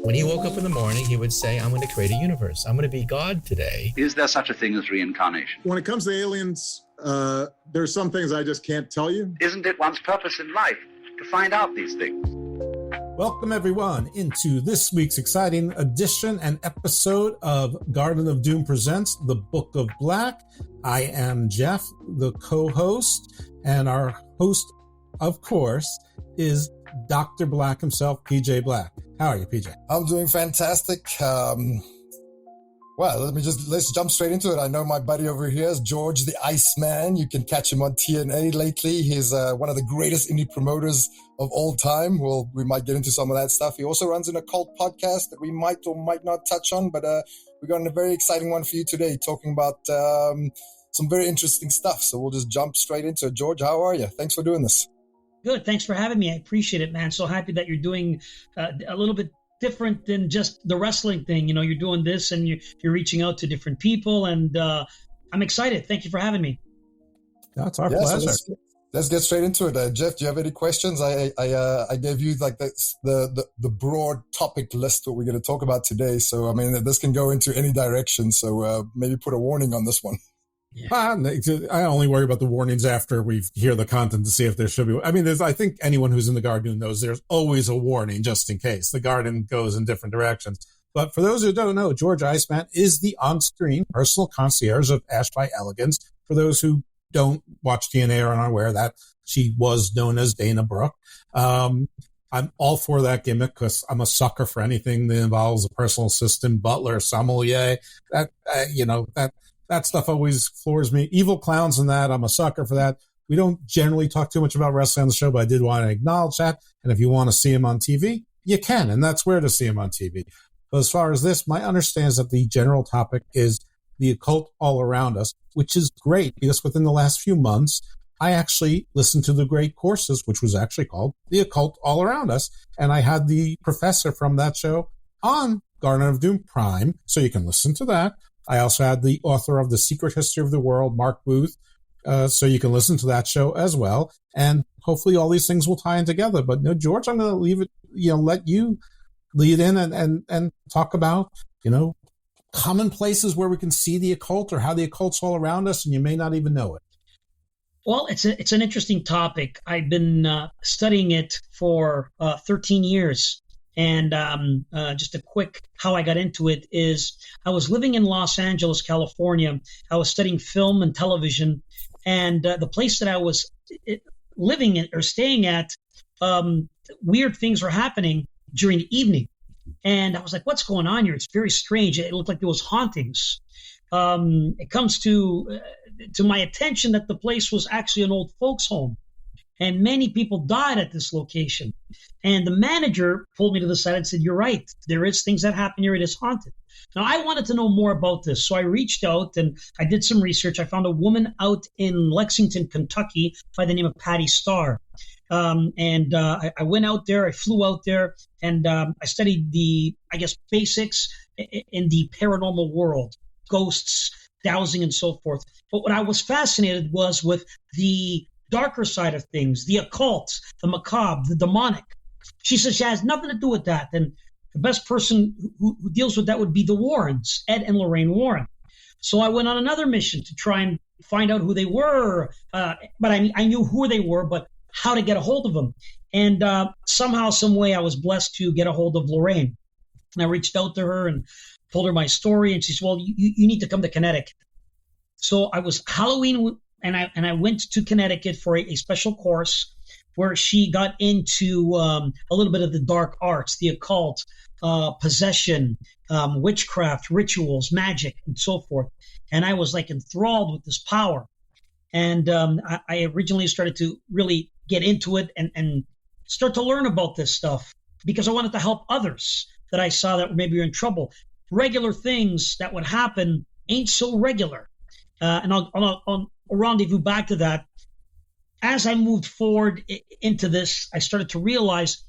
When he woke up in the morning, he would say, I'm going to create a universe. I'm going to be God today. Is there such a thing as reincarnation? When it comes to aliens, there's some things I just can't tell you. Isn't it one's purpose in life to find out these things? Welcome, everyone, into this week's exciting edition and episode of Garden of Doom Presents The Book of Black. I am Jeff, the co-host, and our host, of course, is Dr. Black himself, PJ Black. How are you, PJ? I'm doing fantastic. Well, let's jump straight into it. I know my buddy over here is George the Iceman. You can catch him on TNA lately. He's one of the greatest indie promoters of all time. Well, we might get into some of that stuff. He also runs an occult podcast that we might or might not touch on, but we got a very exciting one for you today, talking about some very interesting stuff. So we'll just jump straight into it. George, how are you? Thanks for doing this. Good. Thanks for having me. I appreciate it, man. So happy that you're doing a little bit different than just the wrestling thing. You know, you're doing this and you're reaching out to different people, and I'm excited. Thank you for having me. That's our pleasure. So let's get straight into it. Jeff, do you have any questions? I gave you like the broad topic list what we're going to talk about today. So, I mean, this can go into any direction. So maybe put a warning on this one. Yeah. I only worry about the warnings after we hear the content to see if there should be. I mean, I think anyone who's in the garden knows there's always a warning just in case the garden goes in different directions. But for those who don't know, George Iceman is the on-screen personal concierge of Ash by Elegance. For those who don't watch TNA or aren't aware that she was known as Dana Brooke. I'm all for that gimmick because I'm a sucker for anything that involves a personal assistant, butler, sommelier. That stuff always floors me. Evil clowns and that, I'm a sucker for that. We don't generally talk too much about wrestling on the show, but I did want to acknowledge that. And if you want to see him on TV, you can, and that's where to see him on TV. But as far as this, my understanding is that the general topic is the occult all around us, which is great because within the last few months, I actually listened to the great courses, which was actually called The Occult All Around Us. And I had the professor from that show on Garden of Doom Prime, so you can listen to that. I also had the author of The Secret History of the World, Mark Booth, so you can listen to that show as well. And hopefully all these things will tie in together. But no, George, I'm going to leave it, let you lead in and talk about, common places where we can see the occult or how the occult's all around us and you may not even know it. Well, it's an interesting topic. I've been studying it for 13 years. And just a quick how I got into it is I was living in Los Angeles, California. I was studying film and television. And the place that I was living in or staying at, weird things were happening during the evening. And I was like, what's going on here? It's very strange. It looked like there was hauntings. It comes to my attention that the place was actually an old folks home. And many people died at this location. And the manager pulled me to the side and said, you're right. There is things that happen here. It is haunted. Now, I wanted to know more about this. So I reached out and I did some research. I found a woman out in Lexington, Kentucky by the name of Patty Starr. I went out there. I flew out there and I studied the, basics in the paranormal world, ghosts, dowsing, and so forth. But what I was fascinated was with the darker side of things, the occult, the macabre, the demonic. She says she has nothing to do with that. And the best person who deals with that would be the Warrens, Ed and Lorraine Warren. So I went on another mission to try and find out who they were. But I knew who they were, but how to get a hold of them. And somehow, some way, I was blessed to get a hold of Lorraine. And I reached out to her and told her my story. And she said, well, you need to come to Connecticut. So I was Halloween, and I went to Connecticut for a special course where she got into a little bit of the dark arts, the occult, possession, witchcraft, rituals, magic, and so forth. And I was like enthralled with this power. And I originally started to really get into it and start to learn about this stuff because I wanted to help others that I saw that maybe were in trouble. Regular things that would happen ain't so regular. And I'll rendezvous back to that. As I moved forward into this, I started to realize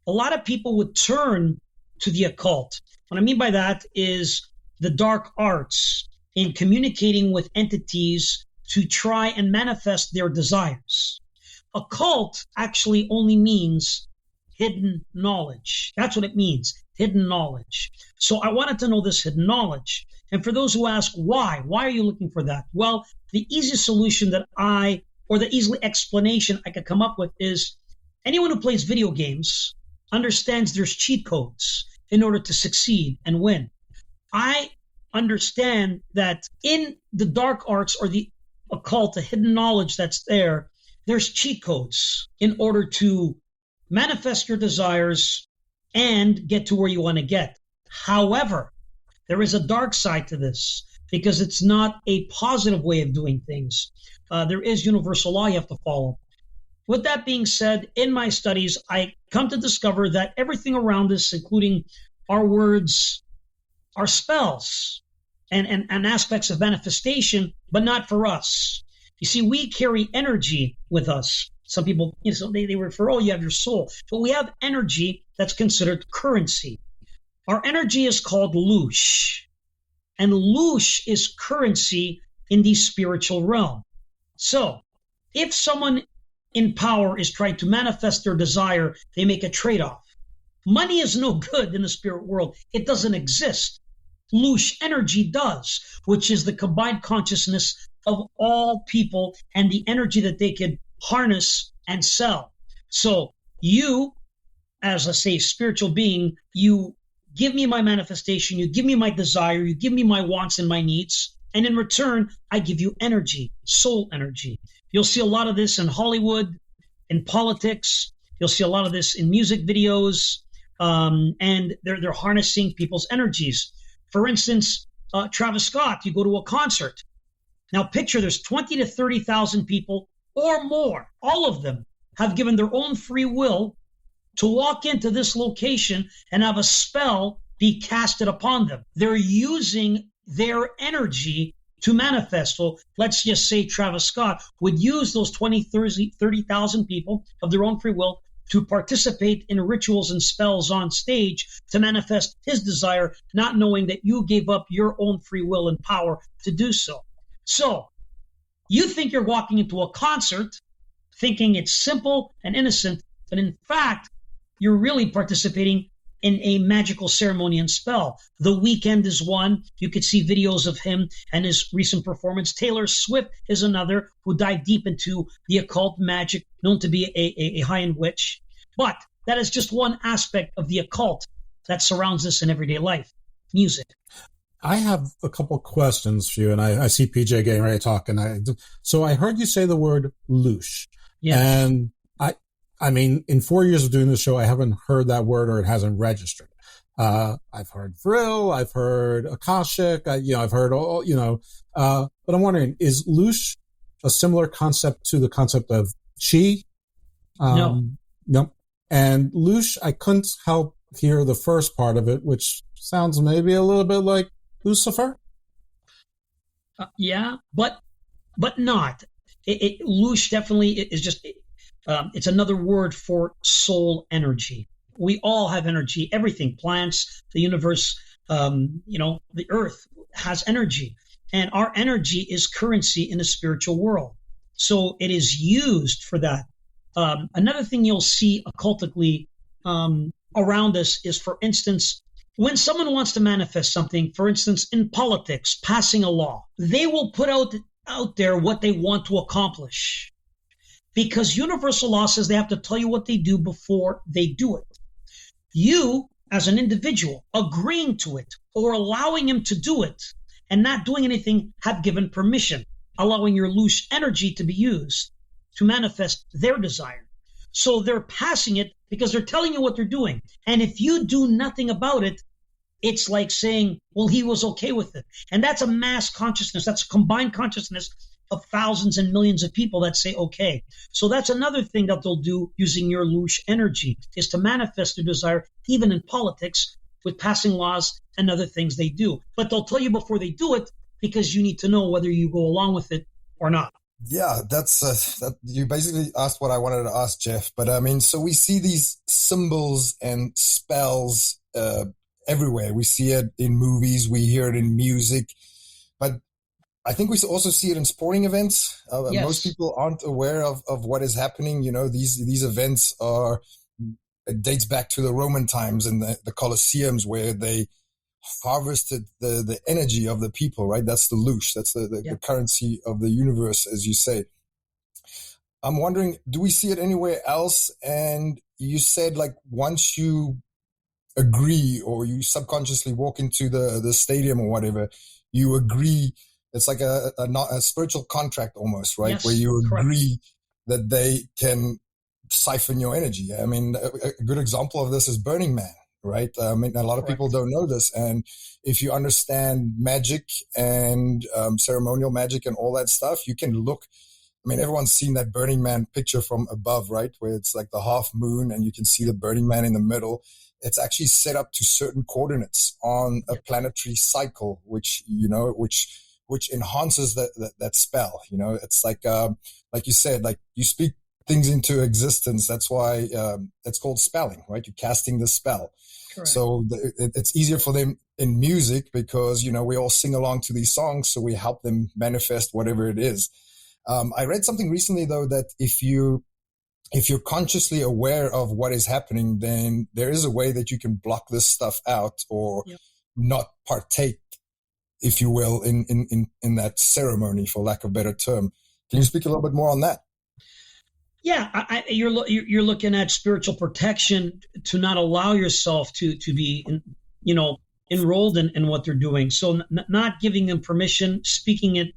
a lot of people would turn to the occult. What I mean by that is the dark arts in communicating with entities to try and manifest their desires. Occult actually only means hidden knowledge. That's what it means, hidden knowledge. So I wanted to know this hidden knowledge. And for those who ask why are you looking for that? Well, the easiest solution or the easy explanation I could come up with is anyone who plays video games understands there's cheat codes in order to succeed and win. I understand that in the dark arts or the occult, the hidden knowledge that's there, there's cheat codes in order to manifest your desires and get to where you want to get. However, there is a dark side to this because it's not a positive way of doing things. There is universal law you have to follow. With that being said, in my studies, I come to discover that everything around us, including our words, are spells and aspects of manifestation, but not for us. You see, we carry energy with us. Some people, they refer, oh, you have your soul. But we have energy that's considered currency. Our energy is called loosh. And loosh is currency in the spiritual realm. So if someone in power is trying to manifest their desire, they make a trade-off. Money is no good in the spirit world. It doesn't exist. Loosh energy does, which is the combined consciousness of all people and the energy that they could harness and sell. So you, as I say, spiritual being, you give me my manifestation, you give me my desire, you give me my wants and my needs, and in return, I give you energy, soul energy. You'll see a lot of this in Hollywood, in politics. You'll see a lot of this in music videos, and they're harnessing people's energies. For instance, Travis Scott, you go to a concert. Now picture there's 20 to 30,000 people or more. All of them have given their own free will to walk into this location and have a spell be casted upon them. They're using their energy to manifest. So let's just say Travis Scott would use those 20, 30,000 people of their own free will to participate in rituals and spells on stage to manifest his desire, not knowing that you gave up your own free will and power to do so. So you think you're walking into a concert thinking it's simple and innocent, but in fact, you're really participating in a magical ceremony and spell. The Weeknd is one. You could see videos of him and his recent performance. Taylor Swift is another who dived deep into the occult magic, known to be a high-end witch. But that is just one aspect of the occult that surrounds us in everyday life, music. I have a couple questions for you, and I see PJ getting ready to talk. So I heard you say the word loosh. Yes. And I mean, in 4 years of doing this show, I haven't heard that word or it hasn't registered. I've heard Vril, I've heard Akashic, I've heard all, but I'm wondering, is loosh a similar concept to the concept of chi? No. Nope. And loosh, I couldn't help hear the first part of it, which sounds maybe a little bit like Lucifer. Yeah, but not. Loosh definitely is just... it's another word for soul energy. We all have energy. Everything, plants, the universe, the earth has energy. And our energy is currency in the spiritual world. So it is used for that. Another thing you'll see occultically around us is, for instance, when someone wants to manifest something, for instance, in politics, passing a law, they will put out there what they want to accomplish. Because universal law says they have to tell you what they do before they do it. You, as an individual, agreeing to it or allowing him to do it and not doing anything, have given permission, allowing your loose energy to be used to manifest their desire. So they're passing it because they're telling you what they're doing. And if you do nothing about it, it's like saying, well, he was okay with it. And that's a mass consciousness. That's a combined consciousness of thousands and millions of people that say, okay. So that's another thing that they'll do using your loosh energy, is to manifest their desire, even in politics, with passing laws and other things they do. But they'll tell you before they do it, because you need to know whether you go along with it or not. Yeah, that's that. You basically asked what I wanted to ask, Jeff. But I mean, so we see these symbols and spells everywhere. We see it in movies, we hear it in music, but I think we also see it in sporting events. Yes. Most people aren't aware of what is happening. These events are it dates back to the Roman times and the Colosseums, where they harvested the energy of the people, right? That's the louche. That's the currency of the universe, as you say. I'm wondering, do we see it anywhere else? And you said, like, once you agree or you subconsciously walk into the stadium or whatever, you agree. It's like a spiritual contract almost, right? Yes, where you correct. agree that they can siphon your energy. I mean, a good example of this is Burning Man, right? I mean, a lot of people don't know this. And if you understand magic and ceremonial magic and all that stuff, you can look. I mean, everyone's seen that Burning Man picture from above, right? Where it's like the half moon and you can see the Burning Man in the middle. It's actually set up to certain coordinates on a planetary cycle, which enhances that spell. You know, it's like you said, like you speak things into existence. That's why it's called spelling, right? You're casting the spell. Correct. So it's easier for them in music because, you know, we all sing along to these songs. So we help them manifest whatever it is. I read something recently, though, that if you're consciously aware of what is happening, then there is a way that you can block this stuff out or not partake, if you will, in that ceremony, for lack of a better term. Can you speak a little bit more on that? Yeah, you're looking at spiritual protection to not allow yourself to be, enrolled in what they're doing. So not giving them permission, speaking it,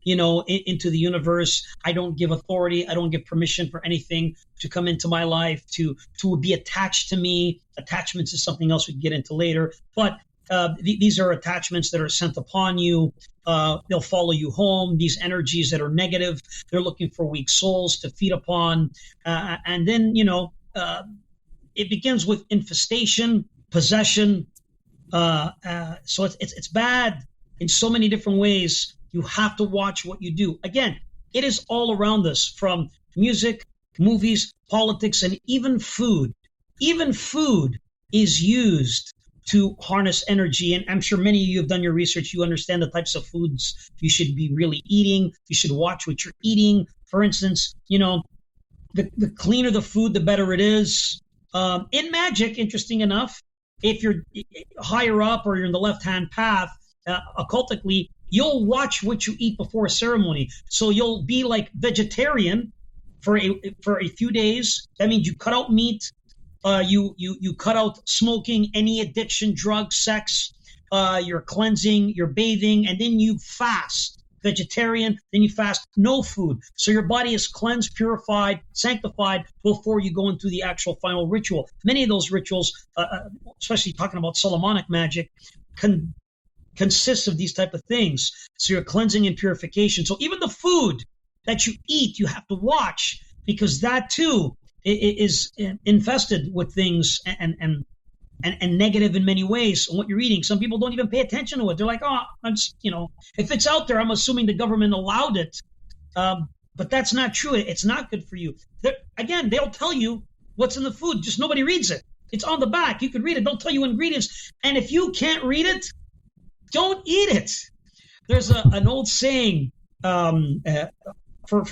into the universe. I don't give authority. I don't give permission for anything to come into my life, to be attached to me. Attachments is something else we can get into later. But these are attachments that are sent upon you. They'll follow you home. These energies that are negative, they're looking for weak souls to feed upon. And then, it begins with infestation, possession. So it's bad in so many different ways. You have to watch what you do. Again, it is all around us, from music, movies, politics, and even food. Even food is used to harness energy. And I'm sure many of you have done your research. You understand the types of foods you should be really eating. You should watch what you're eating. For instance, the cleaner the food, the better it is. In magic, interesting enough, if you're higher up or you're in the left-hand path, occultically, you'll watch what you eat before a ceremony. So you'll be like vegetarian for a few days. That means you cut out meat, you cut out smoking, any addiction, drugs, sex. You're cleansing, you're bathing, and then you fast. Vegetarian, then you fast no food. So your body is cleansed, purified, sanctified before you go into the actual final ritual. Many of those rituals, especially talking about Solomonic magic, consists of these type of things. So you're cleansing and purification. So even the food that you eat, you have to watch, because that too is infested with things and negative in many ways. What you're eating, some people don't even pay attention to it. They're like, oh, I'm just, if it's out there, I'm assuming the government allowed it. But that's not true. It's not good for you. Again, they'll tell you what's in the food, just nobody reads it. It's on the back. You could read it. They'll tell you ingredients. And if you can't read it, don't eat it. There's an old saying for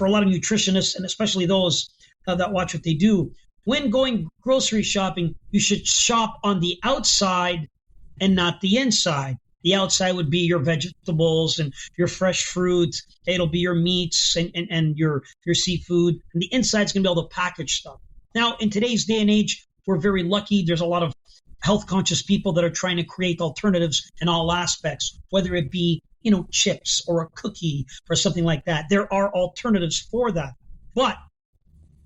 a lot of nutritionists, and especially those that watch what they do. When going grocery shopping, you should shop on the outside and not the inside. The outside would be your vegetables and your fresh fruit. It'll be your meats and your seafood. And the inside's going to be all the packaged stuff. Now, in today's day and age, we're very lucky. There's a lot of health conscious people that are trying to create alternatives in all aspects, whether it be, chips or a cookie or something like that. There are alternatives for that. But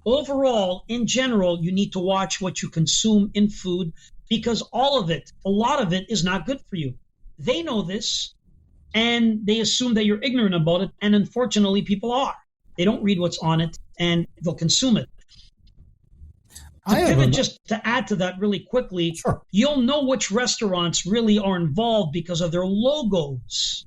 overall, in general, you need to watch what you consume in food, because a lot of it is not good for you. They know this, and they assume that you're ignorant about it. And unfortunately, people are. They don't read what's on it, and they'll consume it. Just to add to that really quickly, Sure. You'll know which restaurants really are involved because of their logos.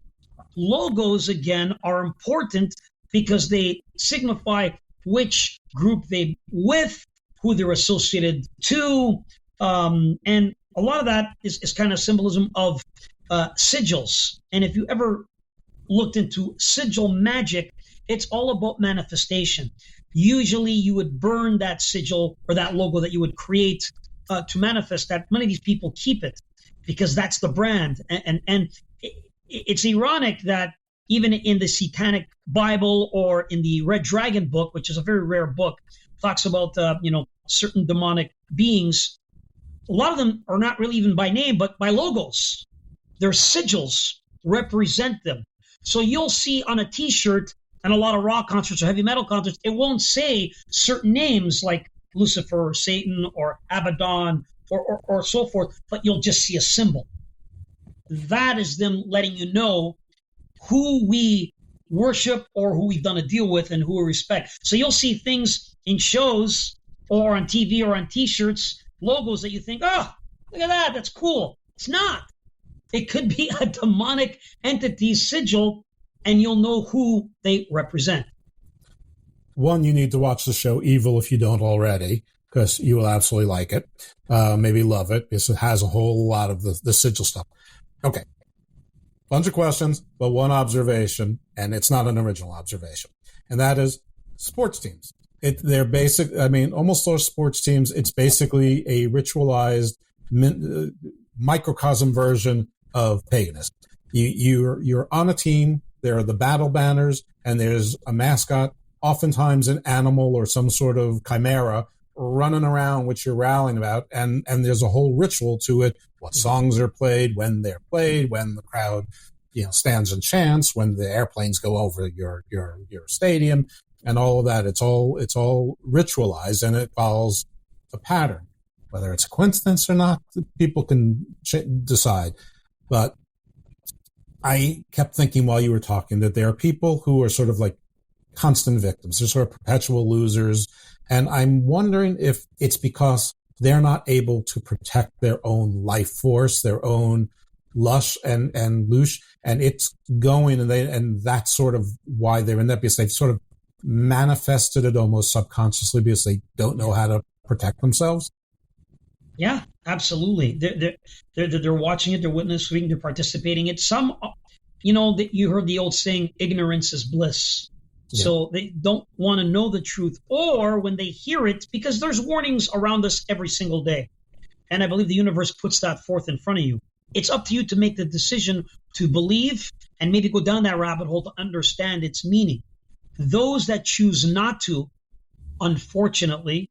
Logos, again, are important because they signify which group they're with, who they're associated to. And a lot of that is kind of symbolism of sigils. And if you ever looked into sigil magic, it's all about manifestation. Usually you would burn that sigil or that logo that you would create to manifest that, many of these people keep it because that's the brand. And it's ironic that even in the Satanic Bible or in the Red Dragon book, which is a very rare book, talks about certain demonic beings. A lot of them are not really even by name, but by logos. Their sigils represent them. So you'll see on a T-shirt and a lot of rock concerts or heavy metal concerts, it won't say certain names like Lucifer or Satan or Abaddon or so forth, but you'll just see a symbol. That is them letting you know who we worship or who we've done a deal with and who we respect. So you'll see things in shows or on TV or on T-shirts, logos that you think, oh, look at that, that's cool. It's not. It could be a demonic entity's sigil, and you'll know who they represent. One, you need to watch the show Evil if you don't already, because you will absolutely like it. Maybe love it, because it has a whole lot of the sigil stuff. Okay. Bunch of questions, but one observation, and it's not an original observation, and that is sports teams. They're basic. I mean, almost all sports teams, it's basically a ritualized microcosm version of paganism. You're on a team. There are the battle banners, and there's a mascot, oftentimes an animal or some sort of chimera running around, which you're rallying about, and there's a whole ritual to it. What songs are played, when they're played, when the crowd, stands and chants, when the airplanes go over your stadium, and all of that. It's all ritualized, and it follows a pattern. Whether it's a coincidence or not, people can decide. But I kept thinking while you were talking that there are people who are sort of like constant victims. They're sort of perpetual losers. And I'm wondering if it's because they're not able to protect their own life force, their own lush and loosh, and it's going, and that's sort of why they're in that, because they've sort of manifested it almost subconsciously because they don't know how to protect themselves. Yeah, absolutely. They're watching it, they're witnessing, they're participating in it. Some, that you heard the old saying, ignorance is bliss. Yeah. So they don't want to know the truth, or when they hear it, because there's warnings around us every single day. And I believe the universe puts that forth in front of you. It's up to you to make the decision to believe and maybe go down that rabbit hole to understand its meaning. Those that choose not to, unfortunately,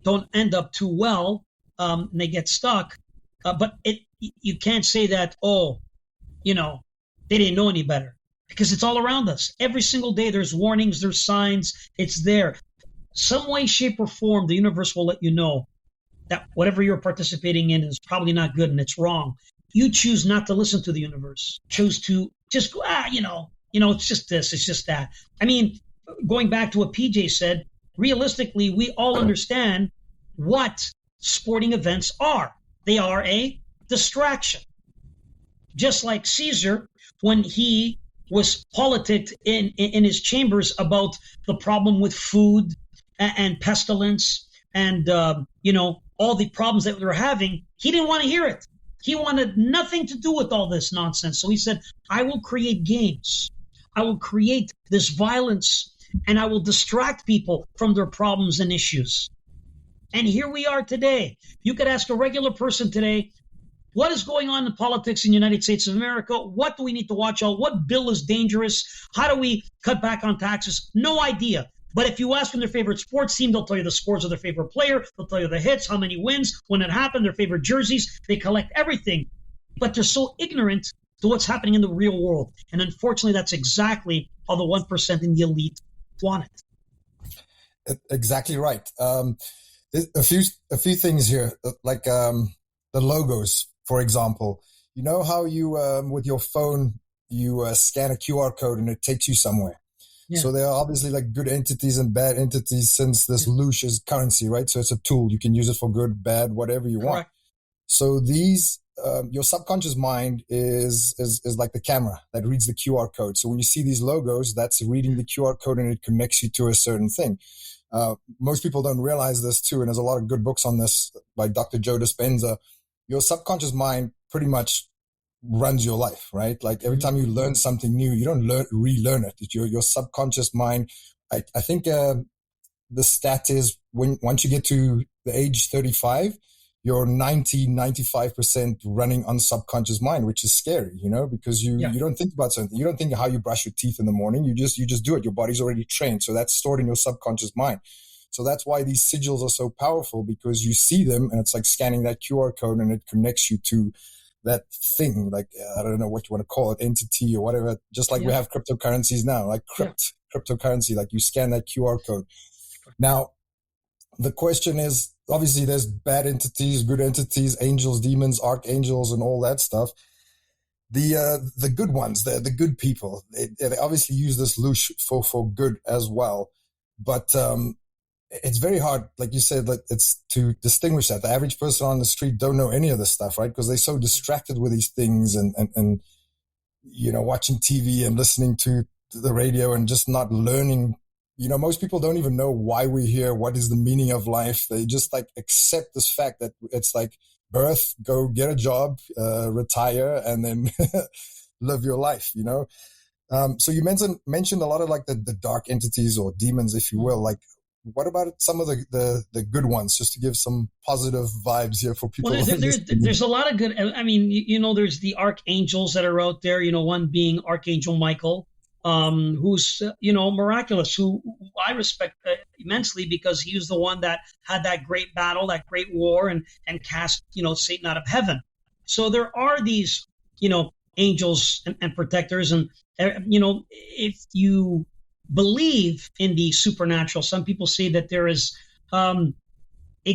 don't end up too well, and they get stuck. But you can't say that, they didn't know any better. Because it's all around us. Every single day there's warnings, there's signs, it's there. Some way, shape, or form, the universe will let you know that whatever you're participating in is probably not good and it's wrong. You choose not to listen to the universe. Choose to just go, it's just this, it's just that. I mean, going back to what PJ said, realistically, we all understand what sporting events are. They are a distraction. Just like Caesar, when he was politicked in his chambers about the problem with food and pestilence and, all the problems that we were having, he didn't want to hear it. He wanted nothing to do with all this nonsense. So he said, I will create games. I will create this violence, and I will distract people from their problems and issues. And here we are today. You could ask a regular person today, what is going on in politics in the United States of America? What do we need to watch out? What bill is dangerous? How do we cut back on taxes? No idea. But if you ask them their favorite sports team, they'll tell you the scores of their favorite player. They'll tell you the hits, how many wins, when it happened, their favorite jerseys. They collect everything. But they're so ignorant to what's happening in the real world. And unfortunately, that's exactly how the 1% in the elite want it. Exactly right. A few things here, like the logos. For example, you know how you, with your phone, you scan a QR code and it takes you somewhere. Yeah. So there are obviously like good entities and bad entities, since this loosh is currency, right? So it's a tool. You can use it for good, bad, whatever you want. Correct. So these, your subconscious mind is like the camera that reads the QR code. So when you see these logos, that's reading the QR code and it connects you to a certain thing. Most people don't realize this too. And there's a lot of good books on this, like Dr. Joe Dispenza. Your subconscious mind pretty much runs your life, right? Like every time you learn something new, you don't relearn it. It's your subconscious mind. I think the stat is once you get to the age 35, you're 95% running on subconscious mind, which is scary, because you don't think about something. You don't think how you brush your teeth in the morning. You just do it. Your body's already trained. So that's stored in your subconscious mind. So that's why these sigils are so powerful, because you see them and it's like scanning that QR code and it connects you to that thing, like, I don't know what you want to call it, entity or whatever, just like we have cryptocurrencies now, like cryptocurrency, like you scan that QR code. Now, the question is, obviously there's bad entities, good entities, angels, demons, archangels, and all that stuff. The good ones, the good people, they obviously use this loosh for good as well. But it's very hard, like you said, like it's to distinguish that. The average person on the street don't know any of this stuff, right? Because they're so distracted with these things and watching TV and listening to the radio and just not learning. Most people don't even know why we're here. What is the meaning of life? They just like accept this fact that it's like birth, go get a job, retire, and then live your life, So you mentioned a lot of like the dark entities or demons, if you will. Like, what about some of the good ones, just to give some positive vibes here for people? Well, there's a lot of good. I mean, there's the archangels that are out there. One being Archangel Michael, who's miraculous, who I respect immensely, because he was the one that had that great battle, that great war, and cast Satan out of heaven. So there are these angels and protectors, and if you believe in the supernatural, some people say that there is a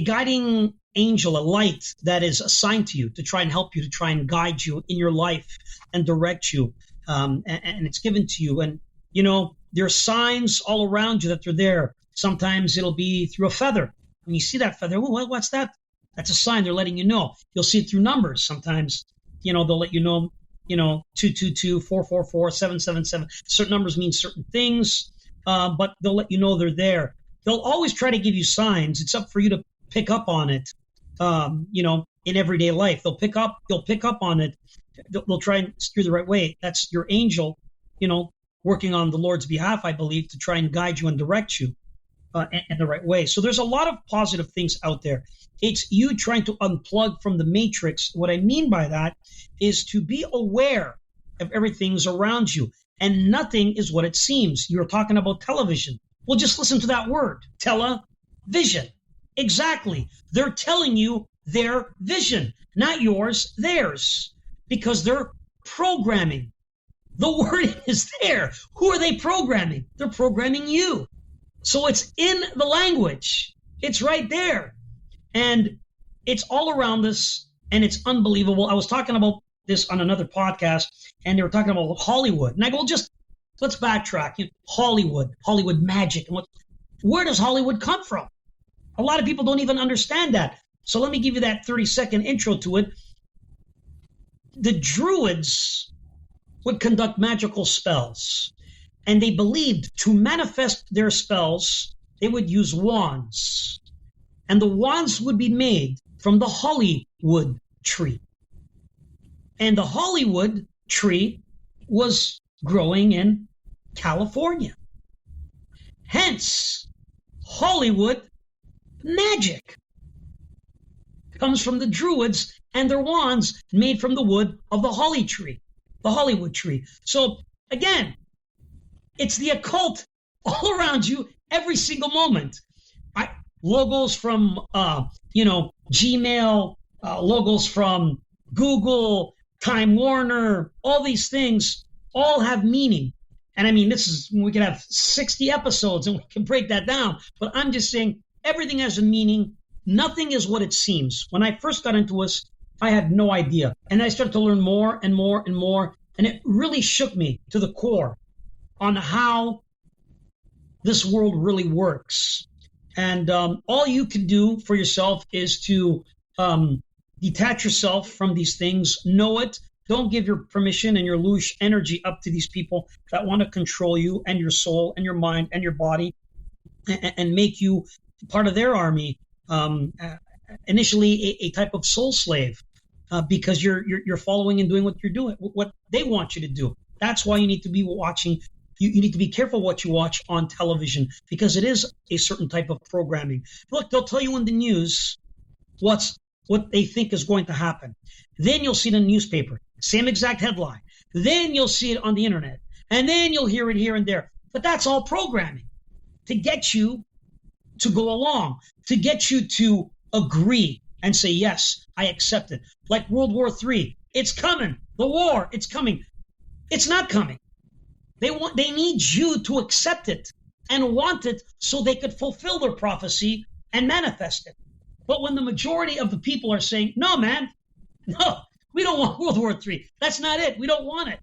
guiding angel, a light that is assigned to you to try and help you, to try and guide you in your life and direct you. And it's given to you. And, there are signs all around you that they're there. Sometimes it'll be through a feather. When you see that feather, what's that? That's a sign. They're letting you know. You'll see it through numbers. Sometimes, they'll let you know, 222, 444, 777. Certain numbers mean certain things, but they'll let you know they're there. They'll always try to give you signs. It's up for you to pick up on it, in everyday life. You'll pick up on it. They'll try and steer the right way. That's your angel, working on the Lord's behalf, I believe, to try and guide you and direct you in the right way. So there's a lot of positive things out there. It's you trying to unplug from the matrix. What I mean by that is to be aware of everything's around you, and nothing is what it seems. You're talking about television. Well, just listen to that word, television. Exactly. They're telling you their vision, not yours, theirs, because they're programming. The word is there. Who are they programming? They're programming you. So it's in the language. It's right there. And it's all around us, and it's unbelievable. I was talking about this on another podcast, and they were talking about Hollywood. And I go, let's backtrack. Hollywood magic. And where does Hollywood come from? A lot of people don't even understand that. So let me give you that 30-second intro to it. The Druids would conduct magical spells, and they believed to manifest their spells, they would use wands. And the wands would be made from the Hollywood tree. And the Hollywood tree was growing in California. Hence, Hollywood magic comes from the Druids and their wands made from the wood of the holly tree, the Hollywood tree. So again, it's the occult all around you every single moment. Logos from, Gmail, logos from Google, Time Warner, all these things all have meaning. And I mean, we could have 60 episodes and we can break that down. But I'm just saying everything has a meaning. Nothing is what it seems. When I first got into this, I had no idea. And I started to learn more and more and more. And it really shook me to the core on how this world really works. And all you can do for yourself is to detach yourself from these things, know it. Don't give your permission and your loose energy up to these people that want to control you and your soul and your mind and your body and make you part of their army. Initially, a type of soul slave because you're following and doing what you're doing, what they want you to do. That's why you need to be watching. You need to be careful what you watch on television because it is a certain type of programming. Look, they'll tell you in the news what's what they think is going to happen. Then you'll see it in the newspaper, same exact headline. Then you'll see it on the internet. And then you'll hear it here and there. But that's all programming to get you to go along, to get you to agree and say, yes, I accept it. Like World War III, it's coming. The war, it's coming. It's not coming. They need you to accept it and want it so they could fulfill their prophecy and manifest it. But when the majority of the people are saying, no, man, no, we don't want World War III. That's not it. We don't want it.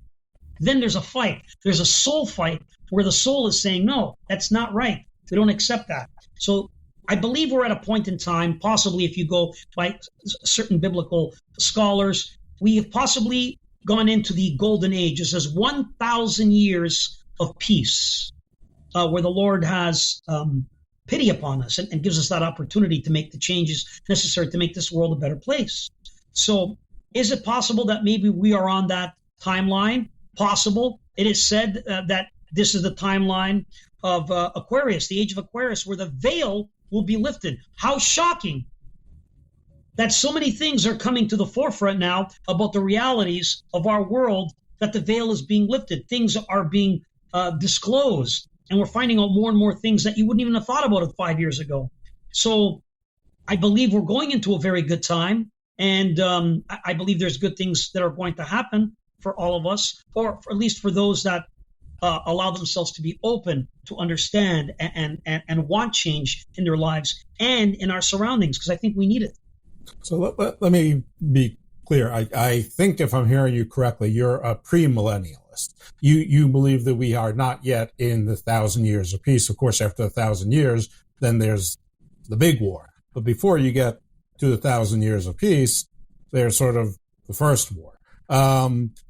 Then there's a fight. There's a soul fight where the soul is saying, no, that's not right. We don't accept that. So I believe we're at a point in time, possibly if you go by certain biblical scholars, we have possibly gone into the golden age. It says 1,000 years of peace, where the Lord has pity upon us and gives us that opportunity to make the changes necessary to make this world a better place. So is it possible that maybe we are on that timeline? Possible. It is said that this is the timeline of Aquarius, the age of Aquarius, where the veil will be lifted. How shocking that so many things are coming to the forefront now about the realities of our world, that the veil is being lifted. Things are being disclosed, and we're finding out more and more things that you wouldn't even have thought about it 5 years ago. So I believe we're going into a very good time, and I believe there's good things that are going to happen for all of us, or at least for those that allow themselves to be open to understand and want change in their lives and in our surroundings, because I think we need it. So let me be clear. I think if I'm hearing you correctly, you're a premillennialist. You believe that we are not yet in the 1,000 years of peace. Of course, after 1,000 years, then there's the big war. But before you get to the 1,000 years of peace, there's sort of the first war.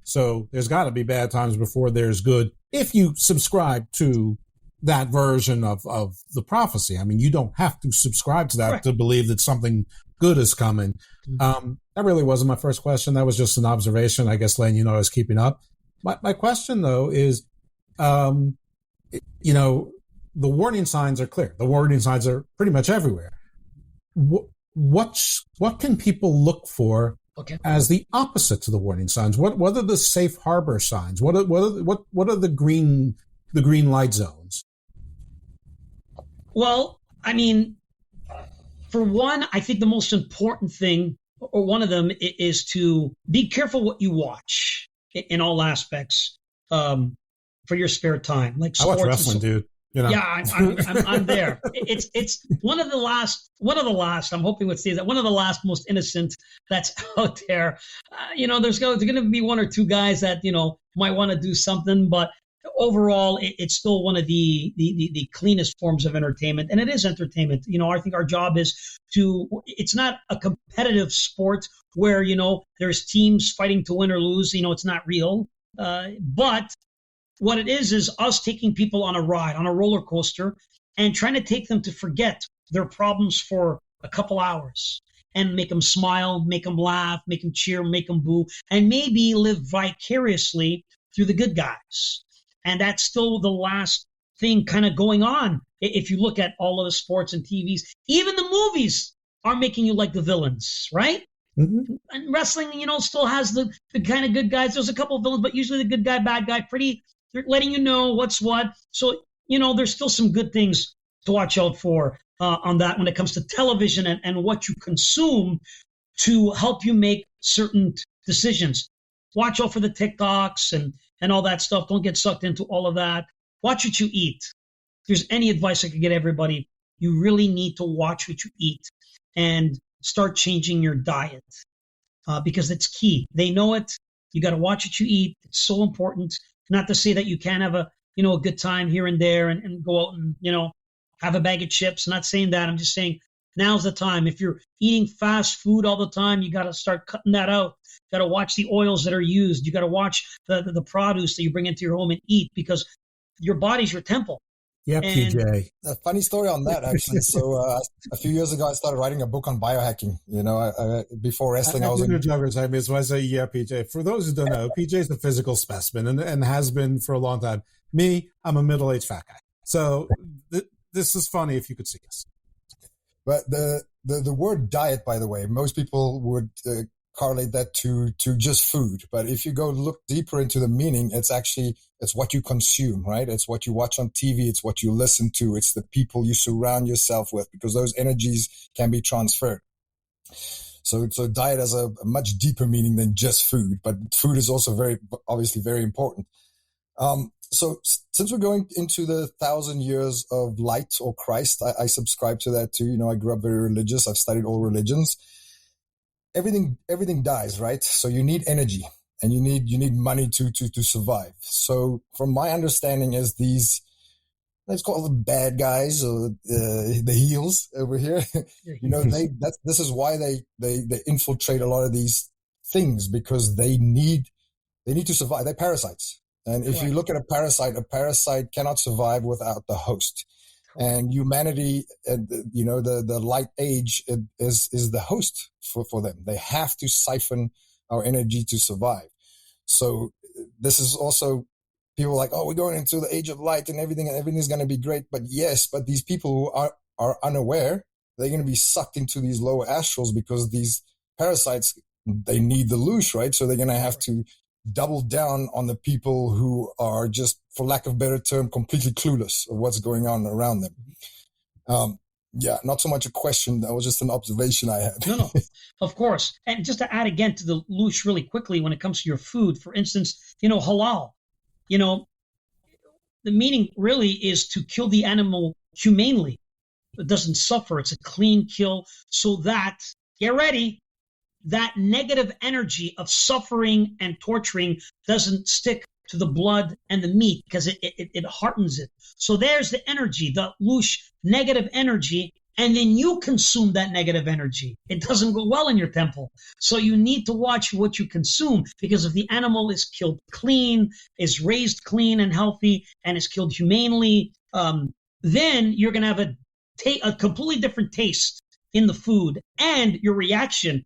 So there's got to be bad times before there's good, if you subscribe to that version of the prophecy. I mean, you don't have to subscribe to that to believe that something good is coming. That really wasn't my first question. That was just an observation. I guess, Lane, I was keeping up. My question, though, is, the warning signs are clear. The warning signs are pretty much everywhere. What can people look for as the opposite to the warning signs? What are the safe harbor signs? What are the green light zones? Well, I mean, for one, I think the most important thing, or one of them, is to be careful what you watch in all aspects for your spare time. Like I watch wrestling, dude. Yeah, I'm there. It's one of the last. I'm hoping with that one of the last most innocent that's out there. There's going to be one or two guys that might want to do something, but overall, it's still one of the cleanest forms of entertainment, and it is entertainment. I think our job is it's not a competitive sport where, there's teams fighting to win or lose. It's not real. But what it is us taking people on a ride, on a roller coaster, and trying to take them to forget their problems for a couple hours and make them smile, make them laugh, make them cheer, make them boo, and maybe live vicariously through the good guys. And that's still the last thing kind of going on. If you look at all of the sports and TVs, even the movies are making you like the villains, right? Mm-hmm. And wrestling, still has the kind of good guys. There's a couple of villains, but usually the good guy, bad guy, they're letting you know what's what. So, there's still some good things to watch out for on that when it comes to television and what you consume to help you make certain decisions. Watch out for the TikToks and all that stuff. Don't get sucked into all of that. Watch what you eat. If there's any advice I could get everybody, you really need to watch what you eat and start changing your diet because it's key. They know it. You got to watch what you eat. It's so important. Not to say that you can't have a good time here and there and go out and, have a bag of chips. I'm not saying that. I'm just saying now's the time. If you're eating fast food all the time, you got to start cutting that out. You got to watch the oils that are used. You got to watch the produce that you bring into your home and eat, because your body's your temple. Yeah, PJ. A funny story on that, actually. So a few years ago, I started writing a book on biohacking. Before wrestling, I was in joggers. I miss when I say, yeah, PJ. For those who don't know, PJ is a physical specimen and has been for a long time. Me, I'm a middle-aged fat guy. So this is funny if you could see us. But the word diet, by the way, most people would correlate that to just food. But if you go look deeper into the meaning, it's what you consume, right? It's what you watch on TV. It's what you listen to. It's the people you surround yourself with, because those energies can be transferred. So diet has a much deeper meaning than just food, but food is also obviously very important. So since we're going into the 1,000 years of light or Christ, I subscribe to that too. I grew up very religious. I've studied all religions. Everything dies, right? So you need energy and you need money to survive. So from my understanding is these, let's call them bad guys or the heels over here. This is why they infiltrate a lot of these things, because they need to survive. They're parasites. And if you look at a parasite cannot survive without the host. And humanity, the light age is the host for them. They have to siphon our energy to survive. So this is also, people are like, oh, we're going into the age of light and everything's going to be great. But yes, but these people who are unaware, they're going to be sucked into these lower astrals, because these parasites, they need the loosh, right? So they're going to have to double down on the people who are just, for lack of a better term, completely clueless of what's going on around them. Not so much a question. That was just an observation I had. No, of course. And just to add again to the loosh really quickly, when it comes to your food, for instance, halal, the meaning really is to kill the animal humanely. It doesn't suffer. It's a clean kill, so that, get ready, that negative energy of suffering and torturing doesn't stick to the blood and the meat, because it hardens it. So there's the energy, the loosh, negative energy, and then you consume that negative energy. It doesn't go well in your temple. So you need to watch what you consume, because if the animal is killed clean, is raised clean and healthy, and is killed humanely, then you're going to have a completely different taste in the food, and your reaction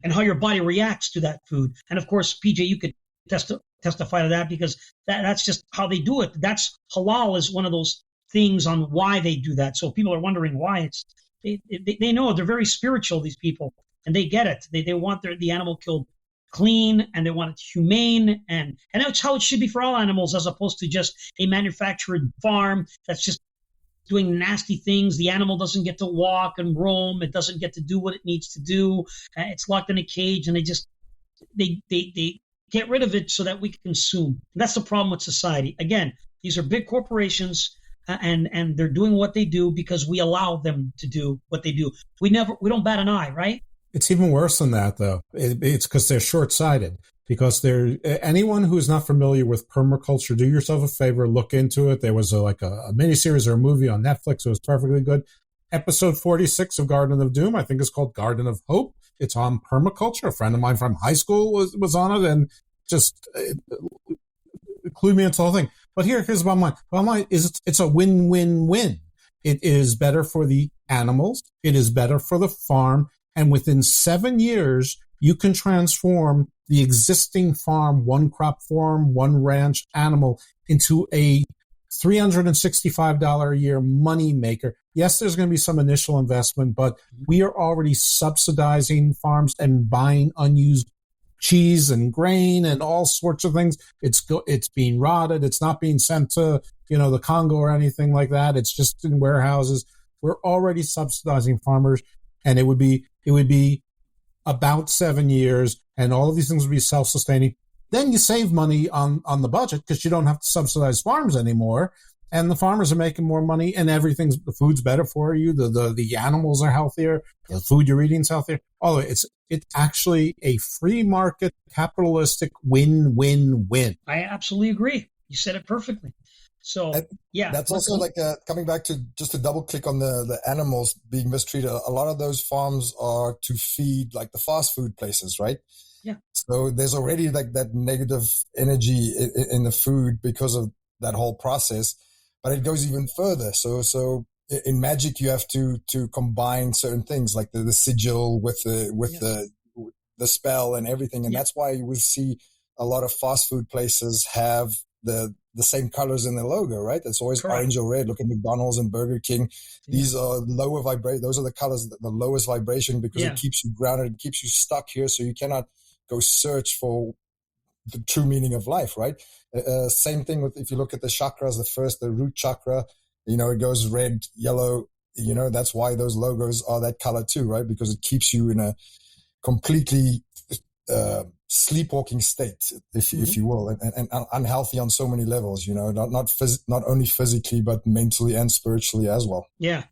and how your body reacts to that food. And of course, PJ, you could testify to that, because that's just how they do it. That's halal is one of those things on why they do that. So people are wondering why. They know they're very spiritual, these people, and they get it. They want the animal killed clean, and they want it humane, and that's how it should be for all animals, as opposed to just a manufactured farm that's just doing nasty things. The animal doesn't get to walk and roam. It doesn't get to do what it needs to do. It's locked in a cage, and they get rid of it so that we can consume. And that's the problem with society. Again, these are big corporations, and they're doing what they do because we allow them to do what they do. We don't bat an eye, right? It's even worse than that, though. It's because they're short-sighted. Because anyone who is not familiar with permaculture, do yourself a favor, look into it. There was a miniseries or a movie on Netflix. It was perfectly good. Episode 46 of Garden of Doom, I think it's called Garden of Hope. It's on permaculture. A friend of mine from high school was on it, and just clued me into the whole thing. But here's the bottom line. Bottom line is it's a win-win-win. It is better for the animals. It is better for the farm. And within 7 years, you can transform the existing farm, one crop farm, one ranch animal, into a $365 a year money maker. Yes, there's going to be some initial investment, but we are already subsidizing farms and buying unused cheese and grain and all sorts of things. It's being rotted. It's not being sent to, the Congo or anything like that. It's just in warehouses. We're already subsidizing farmers, and it would be about 7 years, and all of these things would be self-sustaining. Then you save money on the budget, because you don't have to subsidize farms anymore, and the farmers are making more money, and the food's better for you. The animals are healthier. The food you're eating is healthier. Although it's actually a free market, capitalistic win-win-win. I absolutely agree. You said it perfectly. So, yeah. That's also like coming back to just to double click on the animals being mistreated. A lot of those farms are to feed like the fast food places, right? Yeah. So there's already like that negative energy in the food because of that whole process, but it goes even further. So in magic, you have to combine certain things like the sigil with the spell and everything. And that's why we see a lot of fast food places have the same colors in their logo, right? It's always Correct. orange or red. Look at McDonald's and Burger King. These are lower vibration. Those are the colors, the lowest vibration, because it keeps you grounded. It keeps you stuck here, so you cannot go search for the true meaning of life, right? Same thing with, if you look at the chakras, the root chakra, it goes red, yellow, that's why those logos are that color too, right? Because it keeps you in a completely sleepwalking state, if you will, and unhealthy on so many levels, not only physically, but mentally and spiritually as well. Yeah.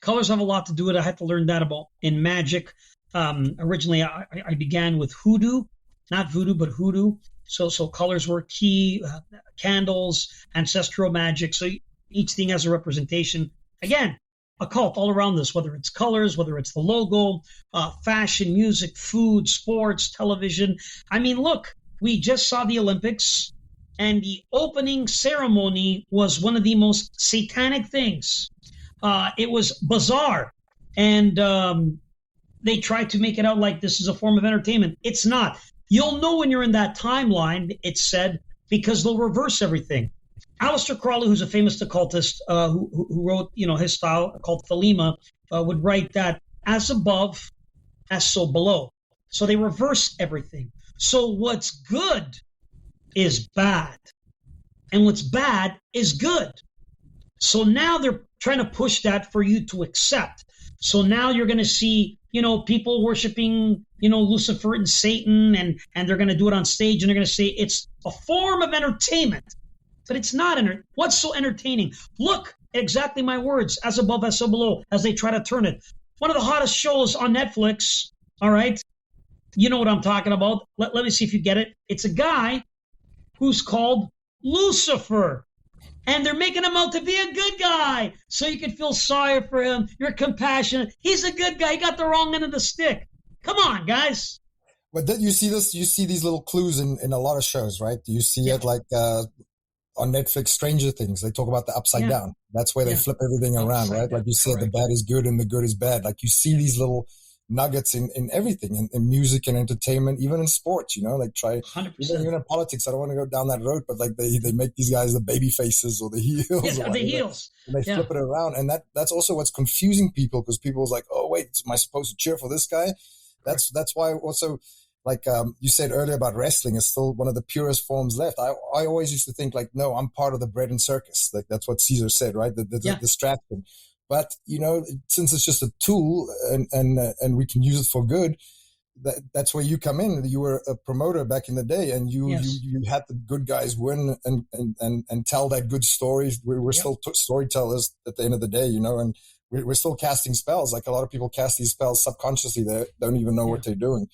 Colors have a lot to do with it. I had to learn that in magic. Originally, I began with hoodoo, not voodoo, but hoodoo. So colors were key, candles, ancestral magic. So each thing has a representation. Again, occult all around this, whether it's colors, whether it's the logo, fashion, music, food, sports, television. I mean, look, we just saw the Olympics, and the opening ceremony was one of the most satanic things. It was bizarre, and they tried to make it out like this is a form of entertainment. It's not. You'll know when you're in that timeline, it's said, because they'll reverse everything. Aleister Crowley, who's a famous occultist, who wrote, his style called Thelema, would write that as above, as so below. So they reverse everything. So what's good is bad, and what's bad is good. So now they're trying to push that for you to accept. So now you're going to see, people worshiping, Lucifer and Satan, and they're going to do it on stage, and they're going to say it's a form of entertainment. But it's not. What's so entertaining? Look, exactly my words, as above, as so below, as they try to turn it. One of the hottest shows on Netflix, all right? You know what I'm talking about. Let me see if you get it. It's a guy who's called Lucifer. And they're making him out to be a good guy. So you can feel sorry for him. You're compassionate. He's a good guy. He got the wrong end of the stick. Come on, guys. But you see these little clues in a lot of shows, right? You see it like on Netflix, Stranger Things. They talk about the upside down. That's where they flip everything around, right? Like you said, the bad is good and the good is bad. Like you see these little nuggets in everything, in music and entertainment, even in sports, like try 100%. Even in politics. I don't want to go down that road, but like they make these guys the baby faces or the heels. Yeah, the heels. And they flip it around. And that's also what's confusing people, because people's like, oh, wait, am I supposed to cheer for this guy? That's why also, like you said earlier about wrestling, is still one of the purest forms left. I always used to think like, no, I'm part of the bread and circus. Like that's what Caesar said, right? The distraction. But, since it's just a tool and we can use it for good, that's where you come in. You were a promoter back in the day, and you had the good guys win and tell that good story. We're still storytellers at the end of the day, and we're still casting spells. Like a lot of people cast these spells subconsciously. They don't even know what they're doing.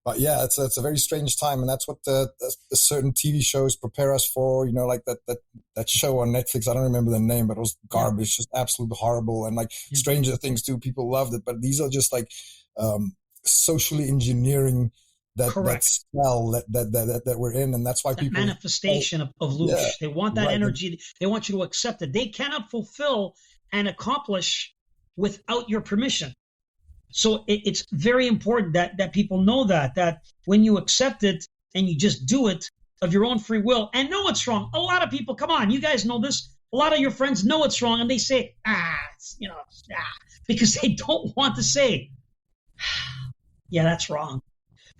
But yeah, it's a very strange time, and that's what the certain TV shows prepare us for. Like that show on Netflix. I don't remember the name, but it was garbage, just absolutely horrible. And like Stranger Things too, people loved it, but these are just like socially engineering that spell that we're in, and that's why that people manifestation of loosh. They want that energy. They want you to accept it. They cannot fulfill and accomplish without your permission. So it's very important that people know that when you accept it and you just do it of your own free will and know it's wrong. A lot of people, come on, you guys know this. A lot of your friends know it's wrong, and they say, because they don't want to say, yeah, that's wrong.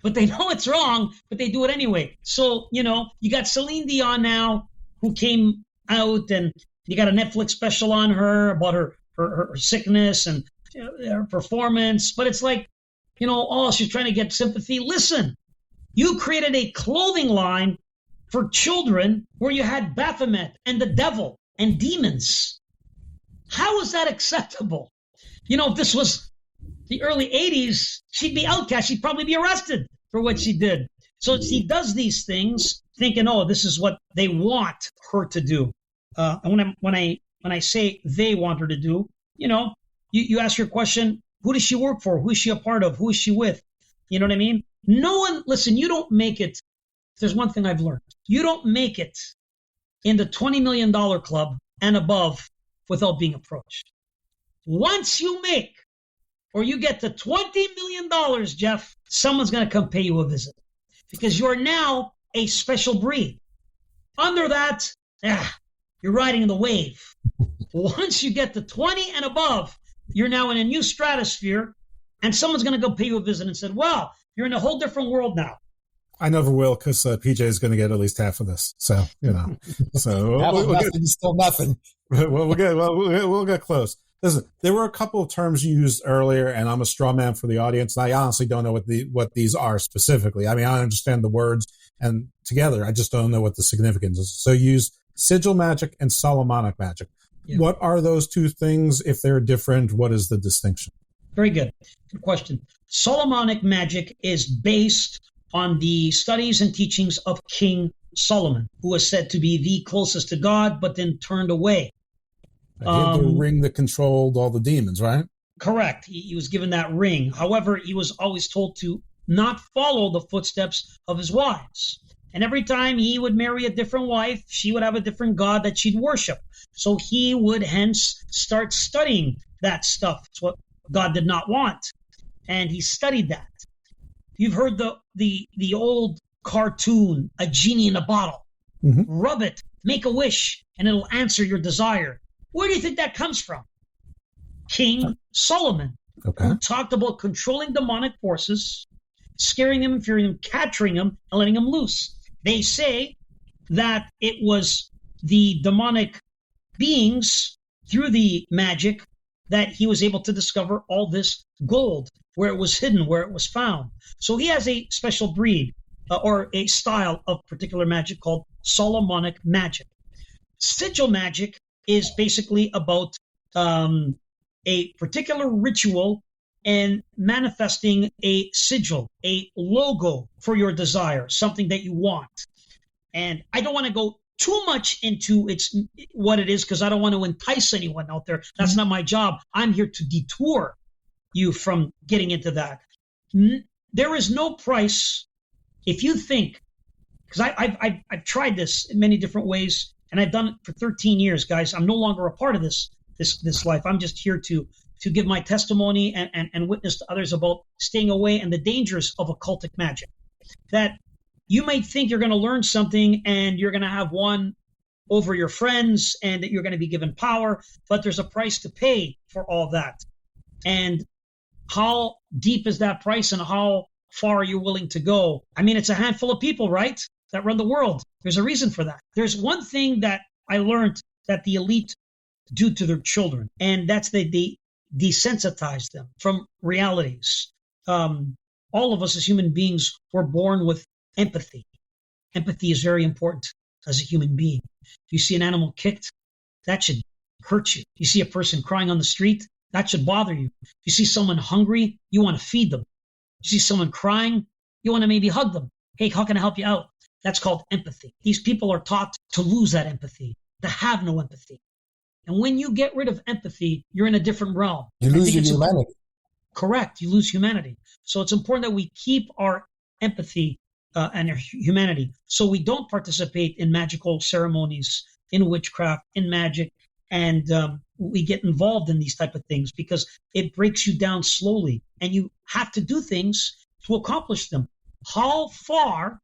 But they know it's wrong, but they do it anyway. So, you got Celine Dion now, who came out, and you got a Netflix special on her about her sickness and her performance, but it's like, she's trying to get sympathy. Listen, you created a clothing line for children where you had Baphomet and the devil and demons. How is that acceptable? If this was the early 80s, she'd be outcast. She'd probably be arrested for what she did. So she does these things thinking, oh, this is what they want her to do. And when I say they want her to do, you ask your question, who does she work for? Who is she a part of? Who is she with? You know what I mean? No one, listen, you don't make it. There's one thing I've learned. You don't make it in the $20 million club and above without being approached. Once you make, or you get to $20 million, Jeff, someone's going to come pay you a visit, because you're now a special breed. Under that, you're riding the wave. Once you get to 20 and above, you're now in a new stratosphere, and someone's going to go pay you a visit and said, well, you're in a whole different world now. I never will, because PJ is going to get at least half of this. So, so nothing is still nothing. We'll get close. Listen, there were a couple of terms used earlier, and I'm a straw man for the audience, and I honestly don't know what these are specifically. I mean, I understand the words, and together, I just don't know what the significance is. So use sigil magic and Solomonic magic. Yeah. What are those two things? If they're different, what is the distinction? Very good. Good question. Solomonic magic is based on the studies and teachings of King Solomon, who was said to be the closest to God, but then turned away. He had the ring that controlled all the demons, right? Correct. He was given that ring. However, he was always told to not follow the footsteps of his wives. And every time he would marry a different wife, she would have a different god that she'd worship. So he would hence start studying that stuff. It's what God did not want. And he studied that. You've heard the old cartoon, a genie in a bottle. Mm-hmm. Rub it, make a wish, and it'll answer your desire. Where do you think that comes from? King Solomon, who talked about controlling demonic forces, scaring them and fearing them, capturing them, and letting them loose. They say that it was the demonic beings, through the magic, that he was able to discover all this gold, where it was hidden, where it was found. So he has a special breed or a style of particular magic called Solomonic magic. Sigil magic is basically about a particular ritual and manifesting a sigil, a logo for your desire, something that you want. And I don't want to go too much into what it is, because I don't want to entice anyone out there. That's not my job. I'm here to detour you from getting into that. There is no price. If you think, because I've tried this in many different ways, and I've done it for 13 years, guys. I'm no longer a part of this life. I'm just here to give my testimony and witness to others about staying away and the dangers of occultic magic. That you might think you're going to learn something and you're going to have won over your friends and that you're going to be given power, but there's a price to pay for all that. And how deep is that price, and how far are you willing to go? I mean, it's a handful of people, right, that run the world. There's a reason for that. There's one thing that I learned that the elite do to their children, and that's that they desensitize them from realities. All of us as human beings were born with empathy. Empathy is very important as a human being. If you see an animal kicked, that should hurt you. You see a person crying on the street, that should bother you. If you see someone hungry, you want to feed them. You see someone crying, you want to maybe hug them. Hey, how can I help you out? That's called empathy. These people are taught to lose that empathy, to have no empathy. And when you get rid of empathy, you're in a different realm. You lose your humanity. Correct. You lose humanity. So it's important that we keep our empathy and our humanity, so we don't participate in magical ceremonies, in witchcraft, in magic, and we get involved in these type of things because it breaks you down slowly, and you have to do things to accomplish them. How far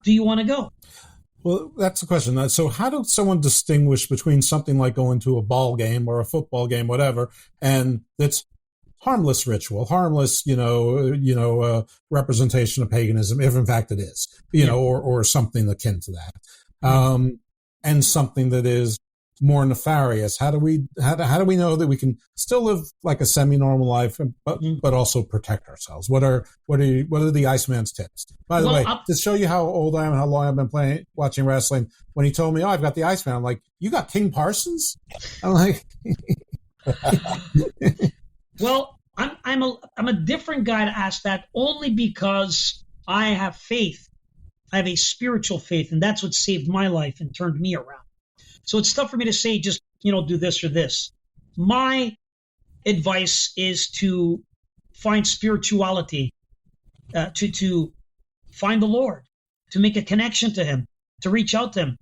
do you want to go? Well, that's the question. So how does someone distinguish between something like going to a ball game or a football game, whatever, and it's harmless ritual, harmless, representation of paganism, if in fact it is, or something akin to that, and something that is more nefarious? How do we know that we can still live like a semi-normal life, but also protect ourselves? What are the Iceman's tips? By the way, to show you how old I am and how long I've been watching wrestling, when he told me, "Oh, I've got the Iceman," I'm like, "You got King Parsons?" I'm like, well, I'm a different guy to ask that, only because I have faith. I have a spiritual faith, and that's what saved my life and turned me around. So it's tough for me to say just, do this or this. My advice is to find spirituality, to find the Lord, to make a connection to him, to reach out to him,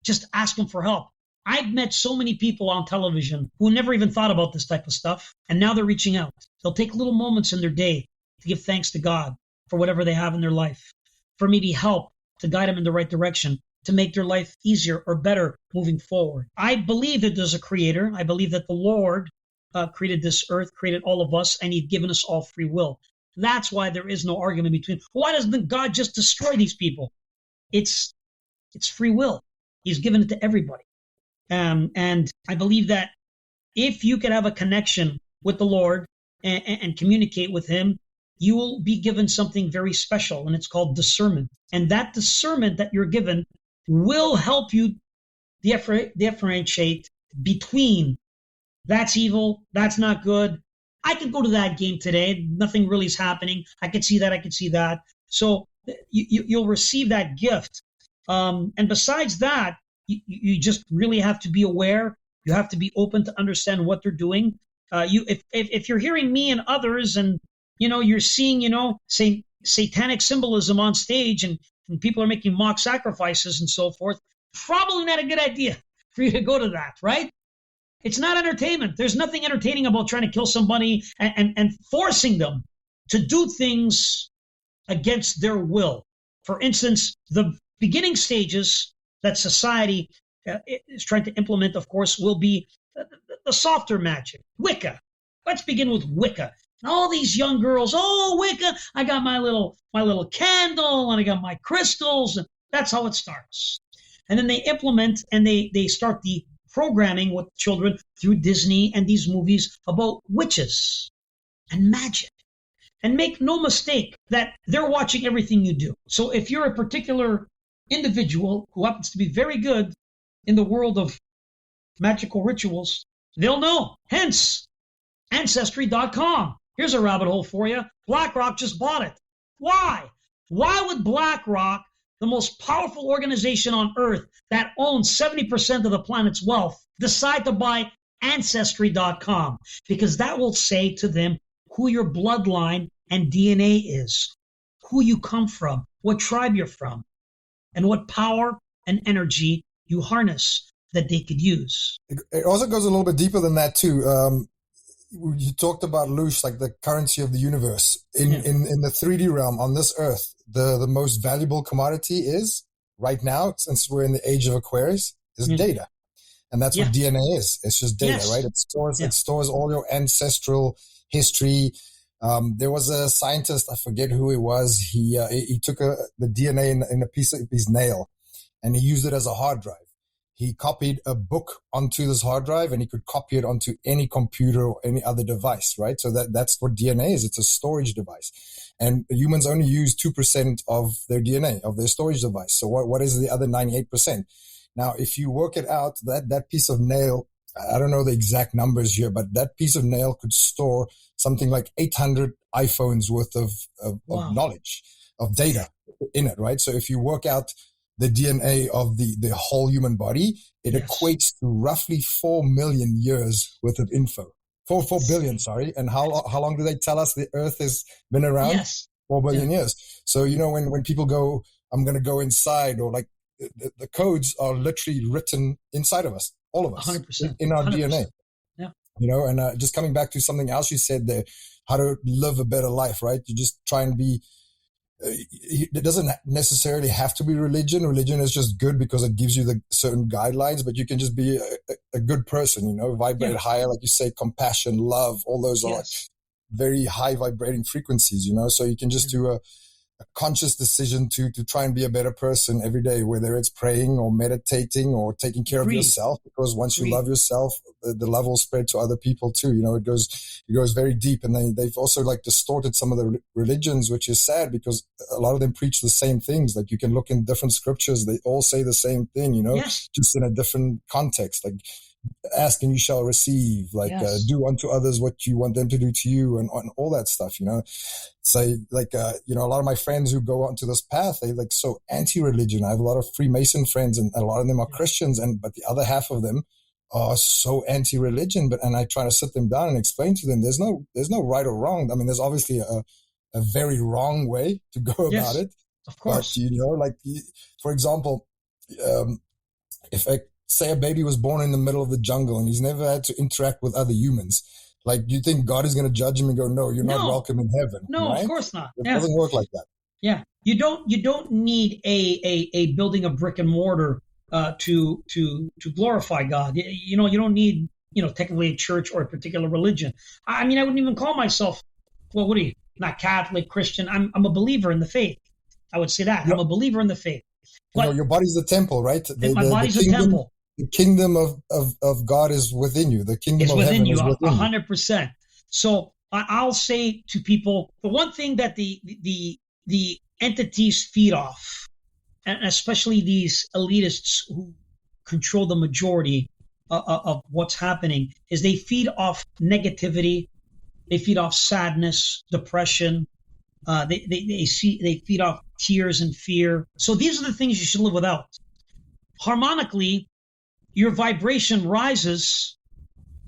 just ask him for help. I've met so many people on television who never even thought about this type of stuff, and now they're reaching out. They'll take little moments in their day to give thanks to God for whatever they have in their life, for maybe help to guide them in the right direction. to make their life easier or better moving forward. I believe that there's a creator. I believe that the Lord created this earth, created all of us, and he's given us all free will. That's why there is no argument between, why doesn't God just destroy these people? It's free will. He's given it to everybody. And I believe that if you can have a connection with the Lord and communicate with him, you will be given something very special, and it's called discernment. And that discernment that you're given will help you differentiate between that's evil, that's not good. I could go to that game today. Nothing really is happening. I could see that. I could see that. So you'll receive that gift. And besides that, you just really have to be aware. You have to be open to understand what they're doing. If you're hearing me and others, and you're seeing say satanic symbolism on stage, and people are making mock sacrifices and so forth, probably not a good idea for you to go to that, right? It's not entertainment. There's nothing entertaining about trying to kill somebody and forcing them to do things against their will. For instance, the beginning stages that society is trying to implement, of course, will be the softer magic, Wicca. Let's begin with Wicca. And all these young girls, oh, Wicca, I got my little candle, and I got my crystals, and that's how it starts. And then they implement and they start the programming with children through Disney and these movies about witches and magic. And make no mistake that they're watching everything you do. So if you're a particular individual who happens to be very good in the world of magical rituals, they'll know. Hence, Ancestry.com. Here's a rabbit hole for you. BlackRock just bought it. Why? Why would BlackRock, the most powerful organization on earth that owns 70% of the planet's wealth, decide to buy Ancestry.com? Because that will say to them who your bloodline and DNA is, who you come from, what tribe you're from, and what power and energy you harness that they could use. It also goes a little bit deeper than that too. You talked about Lush, like the currency of the universe. In the 3D realm on this earth, the most valuable commodity is, right now, since we're in the age of Aquarius, is data. And that's what DNA is. It's just data, right? It stores all your ancestral history. There was a scientist, I forget who he was. He took the DNA in a piece of his nail, and he used it as a hard drive. He copied a book onto this hard drive, and he could copy it onto any computer or any other device, right? So that's what DNA is. It's a storage device. And humans only use 2% of their DNA, of their storage device. So what is the other 98%? Now, if you work it out, that piece of nail, I don't know the exact numbers here, but that piece of nail could store something like 800 iPhones worth of knowledge, of data in it, right? So if you work out the DNA of the whole human body, it equates to roughly 4 million years worth of info. 4 billion, sorry. And how long do they tell us the Earth has been around? 4 billion years. So, when people go, I'm going to go inside, or like the codes are literally written inside of us, all of us, 100%, in our 100%. DNA. Yeah. And just coming back to something else you said there, how to live a better life, right? You just try and be, it doesn't necessarily have to be religion. Religion is just good because it gives you the certain guidelines, but you can just be a good person, vibrate higher, like you say, compassion, love, all those are like very high vibrating frequencies, so you can just do a conscious decision to try and be a better person every day, whether it's praying or meditating or taking care of yourself, because once you love yourself, the love will spread to other people too. It goes very deep. And they've also like distorted some of the religions, which is sad because a lot of them preach the same things. Like you can look in different scriptures, they all say the same thing, just in a different context. Like, ask and you shall receive, do unto others what you want them to do to you, and all that stuff, So like, a lot of my friends who go onto this path, they like so anti-religion. I have a lot of Freemason friends, and a lot of them are Christians, but the other half of them are so anti-religion. And I try to sit them down and explain to them, there's no right or wrong. I mean, there's obviously a very wrong way to go about it. Of course. But, for example, if say a baby was born in the middle of the jungle and he's never had to interact with other humans, like, do you think God is going to judge him and go, no, you're not welcome in heaven? No, right? of course not. It doesn't work like that. Yeah. You don't need a building of brick and mortar to glorify God. You don't need technically a church or a particular religion. I mean, I wouldn't even call myself, well, what are you? Not Catholic, Christian. I'm a believer in the faith. I would say that. I'm a believer in the faith. But your body's a temple, right? my body's a temple. The kingdom of God is within you. The kingdom It's of within heaven you, is within 100%. So I'll say to people, the one thing that the entities feed off, and especially these elitists who control the majority of what's happening, is they feed off negativity, they feed off sadness, depression, they feed off tears and fear. So these are the things you should live without. Harmonically, your vibration rises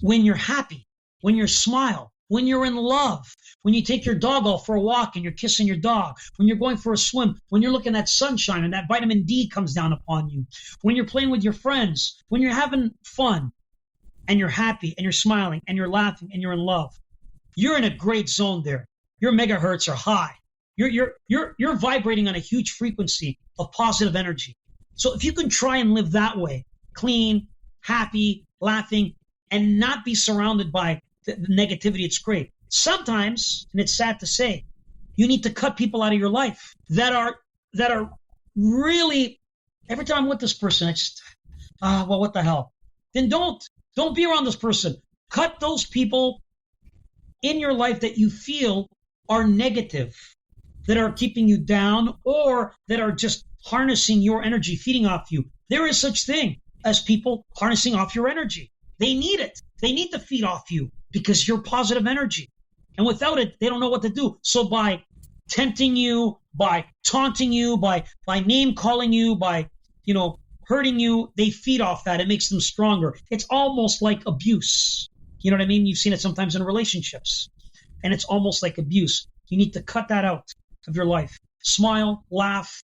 when you're happy, when you smile, when you're in love, when you take your dog out for a walk and you're kissing your dog, when you're going for a swim, when you're looking at sunshine and that vitamin D comes down upon you, when you're playing with your friends, when you're having fun and you're happy and you're smiling and you're laughing and you're in love. You're in a great zone there. Your megahertz are high. You're vibrating on a huge frequency of positive energy. So if you can try and live that way, clean, happy, laughing, and not be surrounded by the negativity, it's great. Sometimes, and it's sad to say, you need to cut people out of your life that are really, every time I'm with this person, I just, well, what the hell? Then don't be around this person. Cut those people in your life that you feel are negative, that are keeping you down, or that are just harnessing your energy, feeding off you. There is such thing as people harnessing off your energy. They need it. They need to feed off you because you're positive energy. And without it, they don't know what to do. So by tempting you, by taunting you, by name calling you, by, hurting you, they feed off that. It makes them stronger. It's almost like abuse. You know what I mean? You've seen it sometimes in relationships. And it's almost like abuse. You need to cut that out of your life. Smile, laugh,